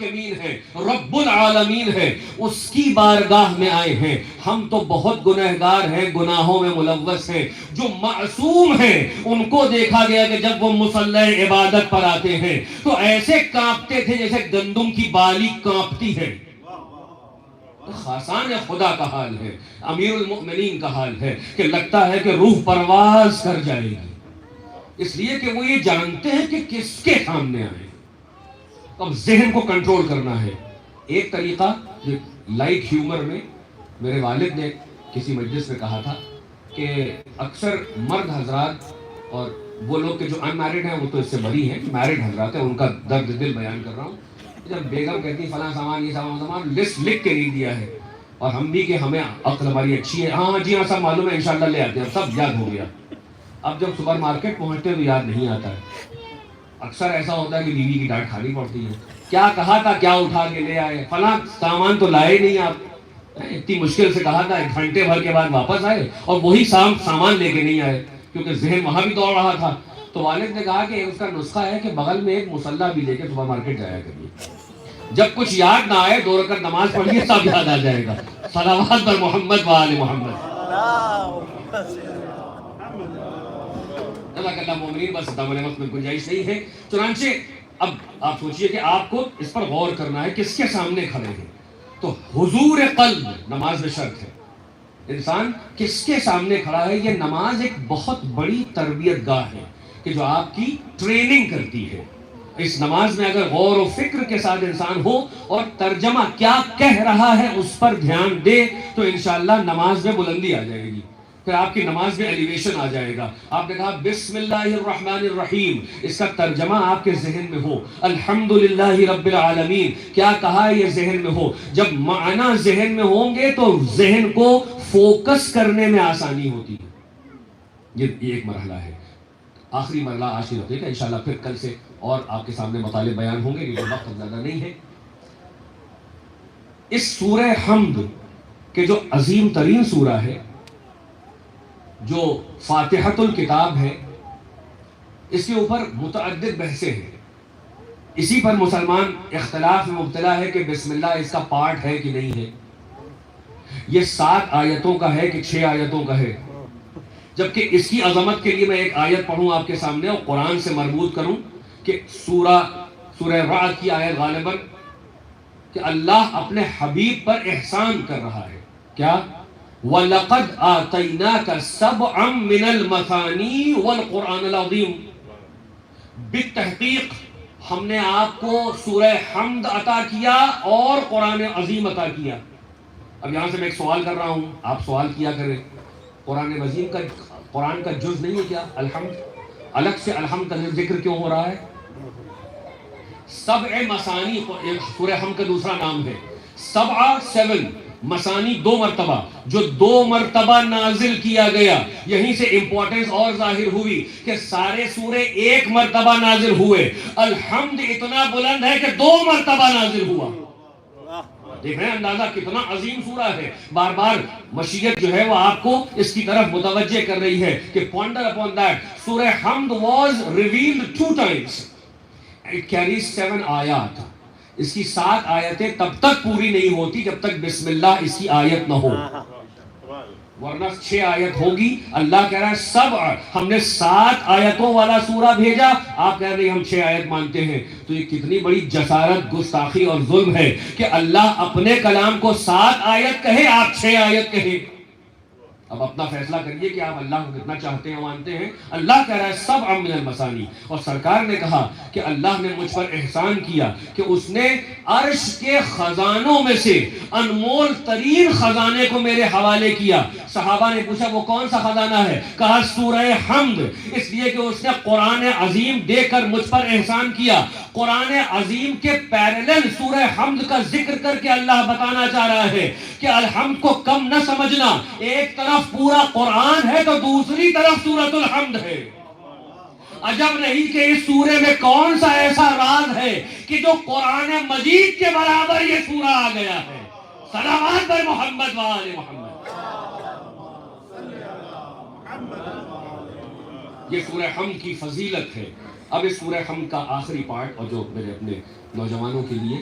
ہے، رب العالمین ہے، اس کی بارگاہ میں آئے ہیں۔ ہم تو بہت گنہگار ہیں، گناہوں میں ملوث ہیں۔ جو معصوم ہیں ان کو دیکھا گیا کہ جب وہ مصلی عبادت پر آتے ہیں تو ایسے کانپتے تھے جیسے گندم کی بالی کانپتی ہے۔ خاصان خدا کا حال ہے، امیر المؤمنین کا حال ہے کہ لگتا ہے کہ روح پرواز کر جائے گی، اس لیے کہ وہ یہ جانتے ہیں کہ کس کے سامنے آئے۔ اب ذہن کو کنٹرول کرنا ہے۔ ایک طریقہ جو لائٹ ہیومر میں میرے والد نے کسی مجلس میں کہا تھا کہ اکثر مرد حضرات اور وہ لوگ کہ جو ان میرڈ ہیں وہ تو اس سے بری ہیں، میرڈ حضرات ہیں، ان کا درد دل بیان کر رہا ہوں۔ جب بیگم کہتی فلاں سامان یہ سامان لسٹ لکھ کے نہیں دیا ہے، اور ہم بھی کہ ہمیں عقل ہماری اچھی ہے، ہاں جی ہاں سب معلوم ہے انشاءاللہ لے آتے ہیں، سب یاد ہو گیا۔ اب جب سپر مارکیٹ پہنچتے تو یاد نہیں آتا ہے۔ اکثر ایسا ہوتا ہے کہ بیوی کی ڈانٹ کھانی پڑتی ہے، کیا کہا تھا کیا اٹھا کے لے آئے، فلاں سامان تو لائے نہیں آپ، اتنی مشکل سے کہا تھا، ایک گھنٹے بھر کے بعد واپس آئے اور وہی سامان لے کے نہیں آئے کیونکہ ذہن وہاں بھی دوڑ رہا تھا۔ تو والد نے کہا کہ اس کا نسخہ ہے کہ بغل میں ایک مصلی بھی لے کے سپر مارکیٹ جایا کریے، جب کچھ یاد نہ آئے 2 رکعت نماز پڑھیے سب یاد آ جائے گا۔ صلوات بر محمد و آل محمد۔ اللہ اللہ مومنین، بس دامن وقت میں گنجائش نہیں ہے، چنانچہ اب آپ سوچئے کہ آپ کو اس پر غور کرنا ہے کس کے سامنے کھڑے ہیں۔ تو حضور قلب نماز میں شرط ہے، انسان کس کے سامنے کھڑا ہے۔ یہ نماز ایک بہت بڑی تربیت گاہ ہے کہ جو آپ کی ٹریننگ کرتی ہے۔ اس نماز میں اگر غور و فکر کے ساتھ انسان ہو اور ترجمہ کیا کہہ رہا ہے اس پر دھیان دے تو انشاءاللہ نماز میں بلندی آ جائے گی، پھر آپ کی نماز میں ایلیویشن آ جائے گا۔ آپ نے کہا بسم اللہ الرحمن الرحیم، اس کا ترجمہ آپ کے ذہن میں ہو، الحمدللہ رب العالمین کیا کہا ہے یہ ذہن میں ہو۔ جب معنی ذہن میں ہوں گے تو ذہن کو فوکس کرنے میں آسانی ہوتی ہے۔ یہ ایک مرحلہ ہے۔ آخری مرحلہ آج کی رکھے گا انشاءاللہ، پھر کل سے اور آپ کے سامنے مطالب بیان ہوں گے کیونکہ وقت زیادہ نہیں ہے۔ اس سورہ حمد کے جو عظیم ترین سورہ ہے، جو فاتحۃ الکتاب ہے، اس کے اوپر متعدد بحثیں ہیں۔ اسی پر مسلمان اختلاف میں مبتلا ہے کہ بسم اللہ اس کا پارٹ ہے کہ نہیں ہے۔ یہ 7 آیتوں کا ہے کہ 6 آیتوں کا ہے، جبکہ اس کی عظمت کے لیے میں ایک آیت پڑھوں آپ کے سامنے اور قرآن سے مربوط کروں کہ سورہ رعد کی آیت غالباً کہ اللہ اپنے حبیب پر احسان کر رہا ہے۔ کیا؟ وَلَقَدْ آتَيْنَاكَ سَبْعًا مِّنَ الْمَثَانِي وَالْقُرْآنَ الْعَظِيمِ، بالتحقیق ہم نے آپ کو سورہ حمد عطا کیا اور قرآن عظیم عطا کیا۔ اب یہاں سے میں ایک سوال کر رہا ہوں، آپ سوال کیا کریں، قرآن کا جز نہیں ہے کیا الحمد؟ الگ سے الحمد کا ذکر کیوں ہو رہا ہے؟ 7 مثانی سورہ حمد کا دوسرا نام ہے۔ 7 مثانی 2 مرتبہ، جو 2 مرتبہ نازل کیا گیا، یہیں سے امپورٹنس اور ظاہر ہوئی کہ سارے سورے 1 مرتبہ نازل ہوئے، الحمد اتنا بلند ہے کہ 2 مرتبہ نازل ہوا۔ دیکھ رہے ہیں اندازہ کتنا عظیم سورہ ہے۔ بار بار مشیت جو ہے وہ آپ کو اس کی طرف متوجہ کر رہی ہے کہ ponder upon that سورہ حمد was revealed 2 times. It carries 7 آیات۔ اس کی 7 آیتیں تب تک پوری نہیں ہوتی جب تک بسم اللہ اس کی آیت نہ ہو، ورنہ 6 آیت ہوگی۔ اللہ کہہ رہا ہے 7، ہم نے 7 آیتوں والا سورہ بھیجا، آپ کہہ رہے ہیں ہم 6 آیت مانتے ہیں۔ تو یہ کتنی بڑی جسارت، گستاخی اور ظلم ہے کہ اللہ اپنے کلام کو 7 آیت کہے، آپ 6 آیت کہیں۔ اب اپنا فیصلہ کریے کہ آپ اللہ کو کتنا چاہتے ہیں، مانتے ہیں۔ اللہ کہہ رہا ہے 7 من المثانی، اور سرکار نے کہا کہ اللہ نے مجھ پر احسان کیا کہ اس نے عرش کے خزانوں میں سے انمول ترین خزانے کو میرے حوالے کیا۔ صحابہ نے پوچھا وہ کون سا خزانہ ہے؟ کہا سورہ حمد، اس لیے کہ اس نے قرآن عظیم دے کر مجھ پر احسان کیا۔ قرآن عظیم کے پیرلل سورہ حمد کا ذکر کر کے اللہ بتانا چاہ رہا ہے کہ الحمد کو کم نہ سمجھنا، ایک طرف پورا قرآن ہے تو دوسری طرف سورۃ الحمد ہے۔ عجب نہیں کہ اس سورے میں کون سا ایسا راز ہے کہ جو قرآن مجید کے برابر یہ سورہ آ گیا ہے۔ صلوات بر محمد و آل محمد۔ یہ سورہ حمد کی فضیلت ہے۔ اب اس سورہ حمد کا آخری پارٹ، اور جو میرے اپنے نوجوانوں کے لیے